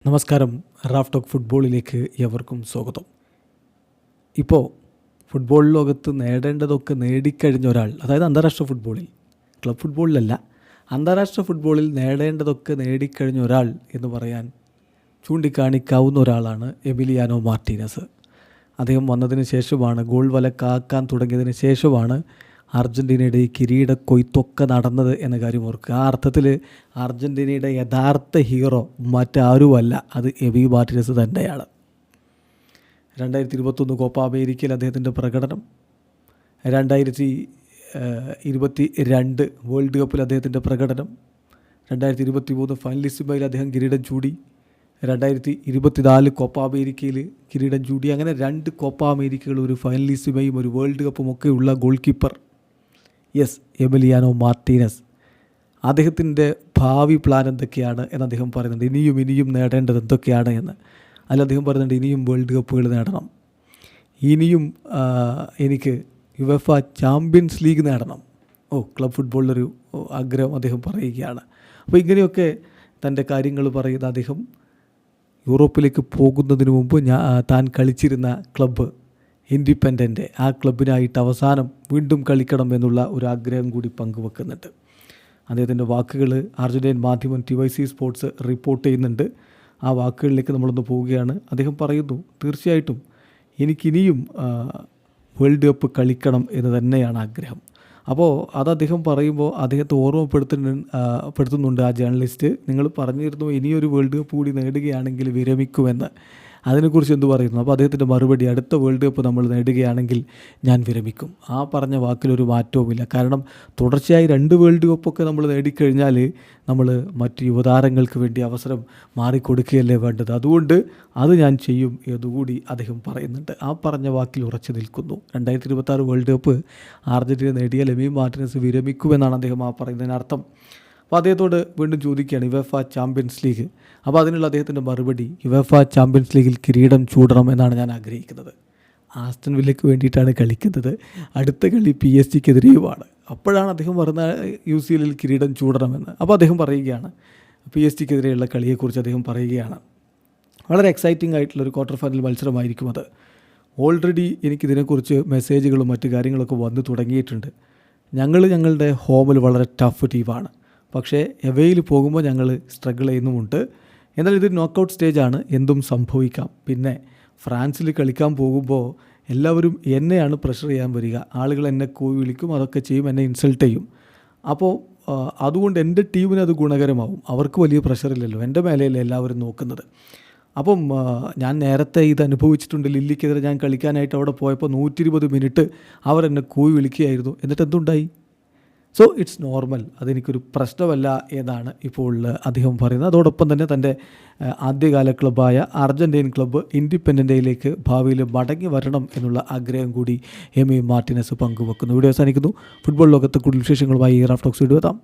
നമസ്കാരം. Raf talk ഫുട്ബോളിലേക്ക് എവർക്കും സ്വാഗതം. ഇപ്പോൾ ഫുട്ബോൾ ലോകത്ത് നേടേണ്ടതൊക്കെ നേടിക്കഴിഞ്ഞ ഒരാൾ, അതായത് അന്താരാഷ്ട്ര ഫുട്ബോളിൽ, ക്ലബ് ഫുട്ബോളിലല്ല, അന്താരാഷ്ട്ര ഫുട്ബോളിൽ നേടേണ്ടതൊക്കെ നേടിക്കഴിഞ്ഞ ഒരാൾ എന്ന് പറയാൻ ചൂണ്ടിക്കാണിക്കാവുന്ന ഒരാളാണ് എമിലിയാനോ മാർട്ടീനസ്. അദ്ദേഹം വന്നതിന് ശേഷമാണ്, ഗോൾ വല കാക്കാൻ തുടങ്ങിയതിന് ശേഷമാണ് അർജൻറ്റീനയുടെ ഈ കിരീട കൊയ്ത്തൊക്കെ നടന്നത് എന്ന കാര്യം ഓർക്കുക. ആ അർത്ഥത്തിൽ അർജൻറ്റീനയുടെ യഥാർത്ഥ ഹീറോ മറ്റാരുമല്ല, അത് എമി മാർട്ടിനസ് തന്നെയാണ്. 2021 കോപ്പ അമേരിക്കയിൽ അദ്ദേഹത്തിൻ്റെ പ്രകടനം, 2022 വേൾഡ് കപ്പിൽ അദ്ദേഹത്തിൻ്റെ പ്രകടനം, 2023 ഫൈനലിസ്മയിൽ അദ്ദേഹം കിരീടം ചൂടി, 2024 കോപ്പ അമേരിക്കയിൽ കിരീടം ചൂടി. അങ്ങനെ 2 കോപ്പ അമേരിക്കകൾ, ഒരു ഫൈനലിസ്മയും ഒരു വേൾഡ് കപ്പും ഒക്കെ ഉള്ള ഗോൾ കീപ്പർ എമിലിയാനോ മാർട്ടീനസ്. അദ്ദേഹത്തിൻ്റെ ഭാവി പ്ലാൻ എന്തൊക്കെയാണ് എന്ന് അദ്ദേഹം പറയുന്നുണ്ട്. ഇനിയും നേടേണ്ടത് എന്തൊക്കെയാണ് എന്ന്. അതിൽ അദ്ദേഹം പറയുന്നുണ്ട്, ഇനിയും വേൾഡ് കപ്പുകൾ നേടണം, ഇനിയും എനിക്ക് യുവേഫ ചാമ്പ്യൻസ് ലീഗ് നേടണം. ക്ലബ് ഫുട്ബോളിലൊരു ആഗ്രഹം അദ്ദേഹം പറയുകയാണ്. അപ്പോൾ ഇങ്ങനെയൊക്കെ തൻ്റെ കാര്യങ്ങൾ പറയുന്ന അദ്ദേഹം യൂറോപ്പിലേക്ക് പോകുന്നതിന് മുമ്പ് താൻ കളിച്ചിരുന്ന ക്ലബ്ബ് ഇൻഡിപെൻഡൻ്റ്, ആ ക്ലബിനായിട്ട് അവസാനം വീണ്ടും കളിക്കണം എന്നുള്ള ഒരു ആഗ്രഹം കൂടി പങ്കുവെക്കുന്നുണ്ട്. അദ്ദേഹത്തിൻ്റെ വാക്കുകൾ അർജൻറ്റീൻ മാധ്യമം TYC സ്പോർട്സ് റിപ്പോർട്ട് ചെയ്യുന്നുണ്ട്. ആ വാക്കുകളിലേക്ക് നമ്മളൊന്ന് പോവുകയാണ്. അദ്ദേഹം പറയുന്നു, തീർച്ചയായിട്ടും എനിക്കിനിയും വേൾഡ് കപ്പ് കളിക്കണം എന്ന് തന്നെയാണ് ആഗ്രഹം. അപ്പോൾ അത് അദ്ദേഹം പറയുമ്പോൾ അദ്ദേഹത്തെ ഓർമ്മപ്പെടുത്തുന്നുണ്ട് ആ ജേർണലിസ്റ്റ്. നിങ്ങൾ പറഞ്ഞിരുന്നു ഇനിയൊരു വേൾഡ് കപ്പ് കൂടി നേടുകയാണെങ്കിൽ വിരമിക്കുമെന്ന്. അതിനെക്കുറിച്ച് എന്ത് പറയുന്നു? അപ്പോൾ അദ്ദേഹത്തിൻ്റെ മറുപടി, അടുത്ത വേൾഡ് കപ്പ് നമ്മൾ നേടുകയാണെങ്കിൽ ഞാൻ വിരമിക്കും. ആ പറഞ്ഞ വാക്കിലൊരു മാറ്റവുമില്ല. കാരണം തുടർച്ചയായി 2 വേൾഡ് കപ്പൊക്കെ നമ്മൾ നേടിക്കഴിഞ്ഞാൽ നമ്മൾ മറ്റ് യുവതാരങ്ങൾക്ക് വേണ്ടി അവസരം മാറിക്കൊടുക്കുകയല്ലേ വേണ്ടത്. അതുകൊണ്ട് അത് ഞാൻ ചെയ്യും എന്നുകൂടി അദ്ദേഹം പറയുന്നുണ്ട്. ആ പറഞ്ഞ വാക്കിൽ ഉറച്ചു നിൽക്കുന്നു. 2026 വേൾഡ് കപ്പ് അർജൻറ്റീന നേടിയാൽ എമി മാർട്ടിനസ് വിരമിക്കുമെന്നാണ് അദ്ദേഹം ആ പറയുന്നതിനർത്ഥം. അപ്പോൾ അദ്ദേഹത്തോട് വീണ്ടും ചോദിക്കുകയാണ് യുവേഫ ചാമ്പ്യൻസ് ലീഗ്. അപ്പോൾ അതിനുള്ള അദ്ദേഹത്തിൻ്റെ മറുപടി, യുവേഫ ചാമ്പ്യൻസ് ലീഗിൽ കിരീടം ചൂടണം എന്നാണ് ഞാൻ ആഗ്രഹിക്കുന്നത്. ആസ്റ്റൺ വില്ലയ്ക്ക് വേണ്ടിയിട്ടാണ് കളിക്കുന്നത്. അടുത്ത കളി PSG-ക്കെതിരെയുമാണ്. അപ്പോഴാണ് അദ്ദേഹം പറയുന്നത് UCL കിരീടം ചൂടണമെന്ന്. അപ്പോൾ അദ്ദേഹം പറയുകയാണ്, PSG-ക്കെതിരെയുള്ള കളിയെക്കുറിച്ച് അദ്ദേഹം പറയുകയാണ്, വളരെ എക്സൈറ്റിംഗ് ആയിട്ടുള്ളൊരു ക്വാർട്ടർ ഫൈനൽ മത്സരമായിരിക്കും അത്. ഓൾറെഡി എനിക്കിതിനെക്കുറിച്ച് മെസ്സേജുകളും മറ്റു കാര്യങ്ങളൊക്കെ വന്നു തുടങ്ങിയിട്ടുണ്ട്. ഞങ്ങളുടെ ഹോമിൽ വളരെ ടഫ് ടീമാണ്, പക്ഷേ എവയിൽ പോകുമ്പോൾ ഞങ്ങൾ സ്ട്രഗിൾ ചെയ്യുന്നുമുണ്ട്. എന്നാൽ ഇത് നോക്കൗട്ട് സ്റ്റേജാണ്, എന്തും സംഭവിക്കാം. പിന്നെ ഫ്രാൻസിൽ കളിക്കാൻ പോകുമ്പോൾ എല്ലാവരും എന്നെയാണ് പ്രഷർ ചെയ്യാൻ വരിക. ആളുകൾ എന്നെ കൂവി വിളിക്കും, അതൊക്കെ ചെയ്യും, എന്നെ ഇൻസൾട്ട് ചെയ്യും. അപ്പോൾ അതുകൊണ്ട് എൻ്റെ ടീമിന് അത് ഗുണകരമാവും. അവർക്ക് വലിയ പ്രഷറില്ലല്ലോ, എൻ്റെ മേലെയല്ലേ എല്ലാവരും നോക്കുന്നത്. അപ്പം ഞാൻ നേരത്തെ ഇത് അനുഭവിച്ചിട്ടുണ്ട്. ലില്ലിക്കെതിരെ ഞാൻ കളിക്കാനായിട്ട് അവിടെ പോയപ്പോൾ 120 മിനിറ്റ് അവരെന്നെ കൂവി വിളിക്കുകയായിരുന്നു. എന്നിട്ട് എന്തുണ്ടായി? സോ ഇറ്റ്സ് നോർമൽ, അതെനിക്കൊരു പ്രശ്നമല്ല എന്നാണ് ഇപ്പോൾ അദ്ദേഹം പറയുന്നത്. അതോടൊപ്പം തന്നെ തൻ്റെ ആദ്യകാല ക്ലബ്ബായ അർജൻറ്റീൻ ക്ലബ്ബ് ഇൻഡിപെൻഡൻ്റയിലേക്ക് ഭാവിയിൽ മടങ്ങി വരണം എന്നുള്ള ആഗ്രഹം കൂടി എമി മാർട്ടിനസ് പങ്കുവെക്കുന്നു. വീഡിയോ അവസാനിക്കുന്നു. ഫുട്ബോൾ ലോകത്ത് കൂടുതൽ വിശേഷങ്ങളുമായി റാഫ് ടോക്സ് വീഡിയോ എത്താം.